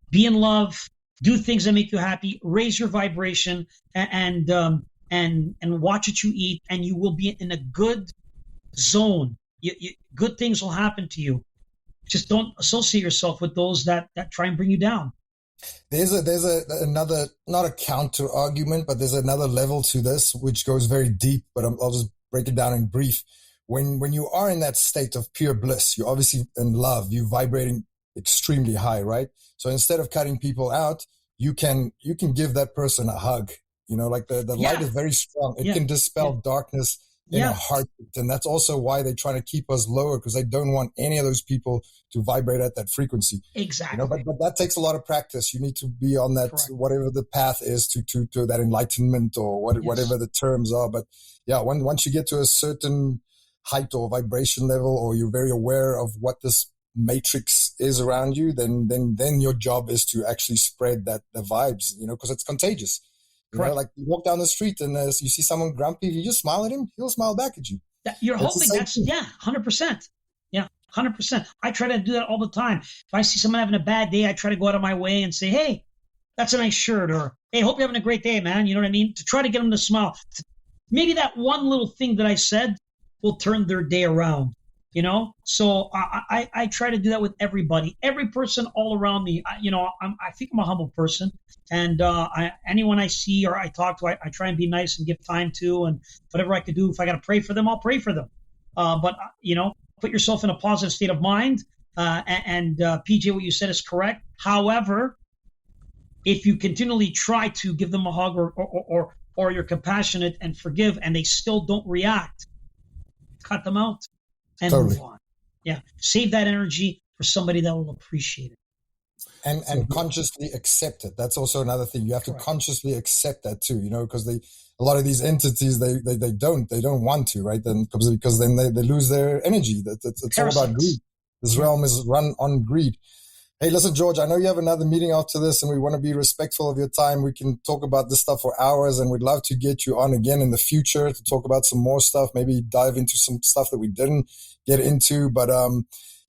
be in love, do things that make you happy, raise your vibration, and watch what you eat, and you will be in a good zone. Good things will happen to you. Just don't associate yourself with those that try and bring you down. There's another, not a counter argument, but there's another level to this, which goes very deep, but I'll just break it down in brief. When you are in that state of pure bliss, you're obviously in love, you're vibrating extremely high, right? So instead of cutting people out, you can give that person a hug. Like the light is very strong. It can dispel darkness in a heartbeat. And that's also why they're trying to keep us lower, because they don't want any of those people to vibrate at that frequency. Exactly. But that takes a lot of practice. You need to be on that, correct, whatever the path is to that enlightenment or whatever the terms are. But yeah, once you get to a certain height or vibration level, or you're very aware of what this matrix is around you, then your job is to actually spread the vibes, because it's contagious. Like you walk down the street and you see someone grumpy, you just smile at him, he'll smile back at you. You're hoping that's 100%. Yeah, 100%. I try to do that all the time. If I see someone having a bad day, I try to go out of my way and say, hey, that's a nice shirt, or hey, hope you're having a great day, man. You know what I mean? To try to get them to smile. Maybe that one little thing that I said will turn their day around. So I try to do that with everybody, every person all around me. I think I'm a humble person, and anyone I see or I talk to, I try and be nice and give time to, and whatever I could do. If I got to pray for them, I'll pray for them. But put yourself in a positive state of mind. And PJ, what you said is correct. However, if you continually try to give them a hug or you're compassionate and forgive, and they still don't react, cut them out. And move on. Yeah. Save that energy for somebody that will appreciate it. And consciously accept it. That's also another thing. You have to consciously accept that too, because a lot of these entities, they don't want to, right? Then because then they lose their energy. It's all about greed. This realm is run on greed. Hey, listen, George, I know you have another meeting after this, and we want to be respectful of your time. We can talk about this stuff for hours, and we'd love to get you on again in the future to talk about some more stuff, maybe dive into some stuff that we didn't get into. But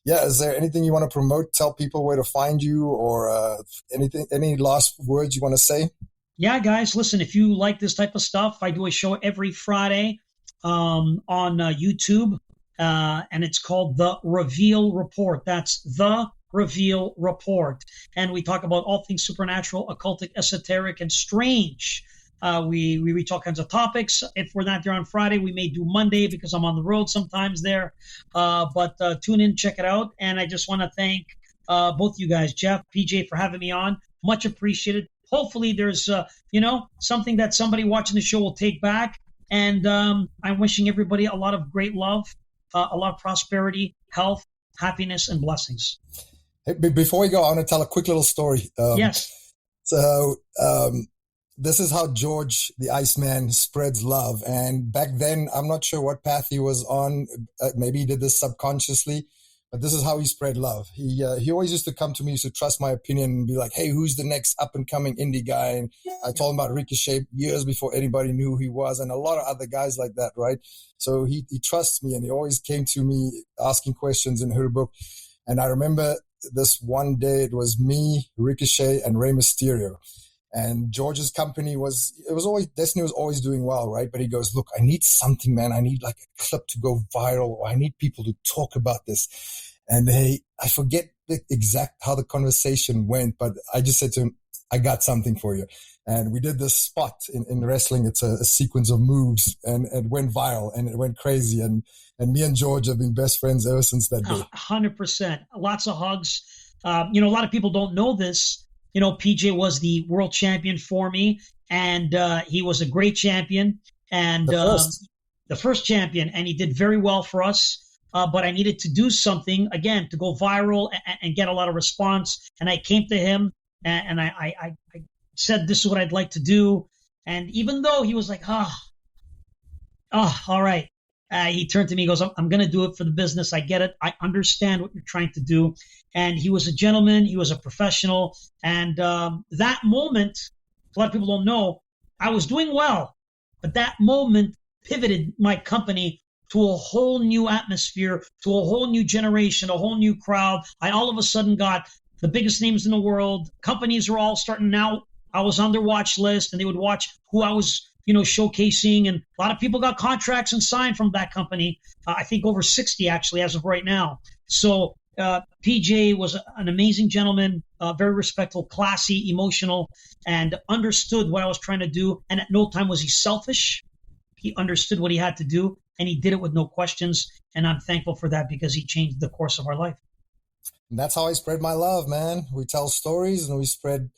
is there anything you want to promote? Tell people where to find you, or any last words you want to say? Yeah, guys, listen, if you like this type of stuff, I do a show every Friday on YouTube, and it's called The Reveal Report. That's The Reveal Report. And we talk about all things supernatural, occultic, esoteric, and strange. We reach all kinds of topics. If we're not there on Friday, we may do Monday because I'm on the road sometimes there. But tune in, check it out. And I just want to thank both you guys, Jeff, PJ, for having me on. Much appreciated. Hopefully there's, something that somebody watching the show will take back. And I'm wishing everybody a lot of great love, a lot of prosperity, health, happiness, and blessings. Hey, before we go, I want to tell a quick little story. Yes. So this is how George, the Iceman, spreads love. And back then, I'm not sure what path he was on. Maybe he did this subconsciously. But this is how he spread love. He always used to come to me, used to trust my opinion and be like, hey, who's the next up-and-coming indie guy? And I told him about Ricochet years before anybody knew who he was, and a lot of other guys like that, right? So he trusts me, and he always came to me asking questions in her book. And I remember this one day, it was me, Ricochet, and Rey Mysterio. And George's company Destiny was always doing well, right? But he goes, look, I need something, man. I need like a clip to go viral. Or I need people to talk about this. And I forget how the conversation went, but I just said to him, I got something for you. And we did this spot in wrestling. It's a sequence of moves, and it went viral and it went crazy. And me and George have been best friends ever since that day. 100%. Lots of hugs. A lot of people don't know this. PJ was the world champion for me, and he was a great champion, and the first champion, and he did very well for us. But I needed to do something, again, to go viral and get a lot of response. And I came to him, and I said, this is what I'd like to do. And even though he was like, all right. He turned to me and goes, I'm going to do it for the business. I get it. I understand what you're trying to do. And he was a gentleman. He was a professional. And that moment, a lot of people don't know, I was doing well. But that moment pivoted my company to a whole new atmosphere, to a whole new generation, a whole new crowd. I all of a sudden got the biggest names in the world. Companies are all starting now. I was on their watch list, and they would watch who I was showcasing, and a lot of people got contracts and signed from that company. I think over 60 actually as of right now. So PJ was an amazing gentleman, very respectful, classy, emotional, and understood what I was trying to do. And at no time was he selfish. He understood what he had to do, and he did it with no questions. And I'm thankful for that because he changed the course of our life. And that's how I spread my love, man. We tell stories and we spread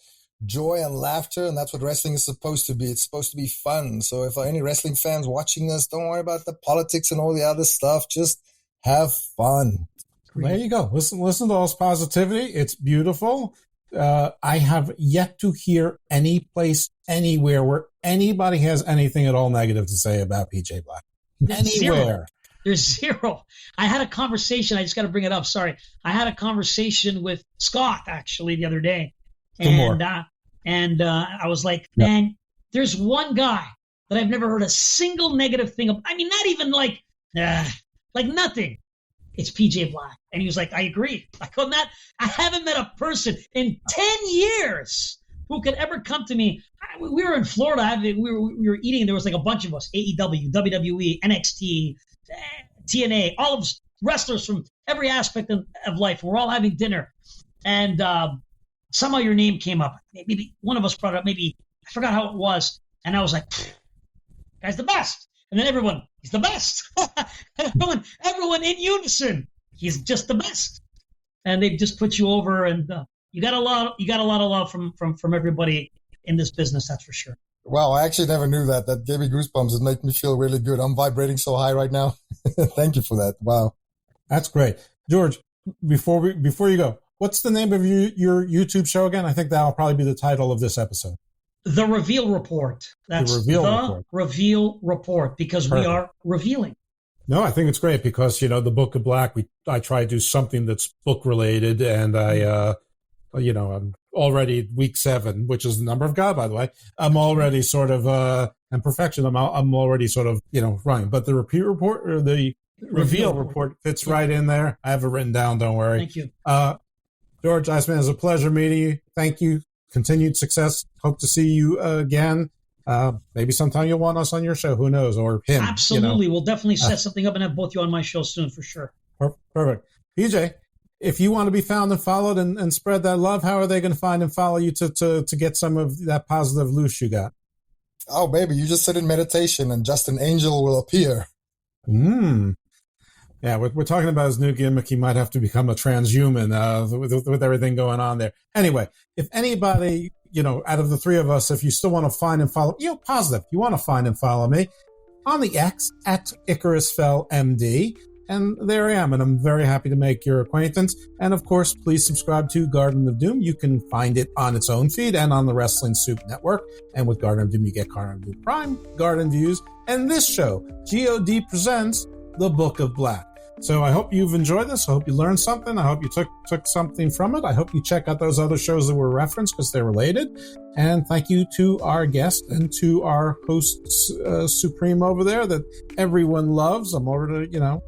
joy and laughter, and that's what wrestling is supposed to be. It's supposed to be fun. So if any wrestling fans watching this, don't worry about the politics and all the other stuff. Just have fun. There you go. Listen to all this positivity. It's beautiful. I have yet to hear any place, anywhere where anybody has anything at all negative to say about PJ Black. Anywhere. There's zero. I had a conversation. I just got to bring it up. Sorry. I had a conversation with Scott actually the other day. And I was like, man, there's one guy that I've never heard a single negative thing of. I mean, not even like nothing. It's PJ Black. And he was like, I agree. I haven't met a person in 10 years who could ever come to me. We were in Florida. We were eating. There was like a bunch of us, AEW, WWE, NXT, TNA, all of us wrestlers from every aspect of life. We're all having dinner. And somehow your name came up. Maybe one of us brought it up. Maybe I forgot how it was. And I was like, guy's the best. And then everyone, he's the best. everyone in unison, he's just the best. And they just put you over, and you got a lot of love from everybody in this business. That's for sure. Wow, I actually never knew that. That gave me goosebumps. It made me feel really good. I'm vibrating so high right now. Thank you for that. Wow, that's great, George. Before you go, what's the name of your YouTube show again? I think that'll probably be the title of this episode. The Reveal Report. That's the Reveal Report, because Perfect. We are revealing. No, I think it's great because, the Book of Black, I try to do something that's book related, and I'm already week 7, which is the number of God, by the way. I'm already sort of, and perfection, I'm already sort of, running. But the Reveal Report fits right in there. I have it written down, don't worry. Thank you. George Iceman, it's a pleasure meeting you. Thank you. Continued success. Hope to see you again. Maybe sometime you'll want us on your show. Who knows? Or him. Absolutely. We'll definitely set something up and have both you on my show soon for sure. Perfect. PJ, if you want to be found and followed and spread that love, how are they going to find and follow you to get some of that positive loose you got? Oh, baby, you just sit in meditation and just an angel will appear. Yeah, we're talking about his new gimmick. He might have to become a transhuman with everything going on there. Anyway, if anybody, out of the three of us, if you still want to find and follow, positive, you want to find and follow me on the X at IcarusFellMD. And there I am, and I'm very happy to make your acquaintance. And of course, please subscribe to Garden of Doom. You can find it on its own feed and on the Wrestling Soup Network. And with Garden of Doom, you get Garden of Doom Prime, Garden Views, and this show, G.o.D. presents The Book of Black. So I hope you've enjoyed this. I hope you learned something. I hope you took something from it. I hope you check out those other shows that were referenced because they're related. And thank you to our guest and to our host, Supreme over there that everyone loves. I'm over to, I'm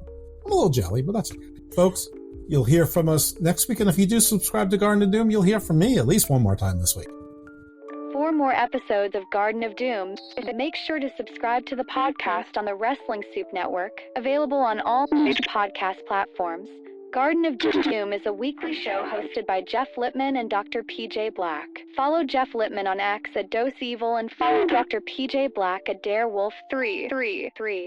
a little jelly, but that's okay. Folks, you'll hear from us next week. And if you do subscribe to Garden of Doom, you'll hear from me at least one more time this week. For more episodes of Garden of Doom, make sure to subscribe to the podcast on the Wrestling Soup Network, available on all major podcast platforms. Garden of Doom is a weekly show hosted by Jeff Lippman and Dr. PJ Black. Follow Jeff Lippman on X at Dose Evil and follow Dr. PJ Black at DareWolf333.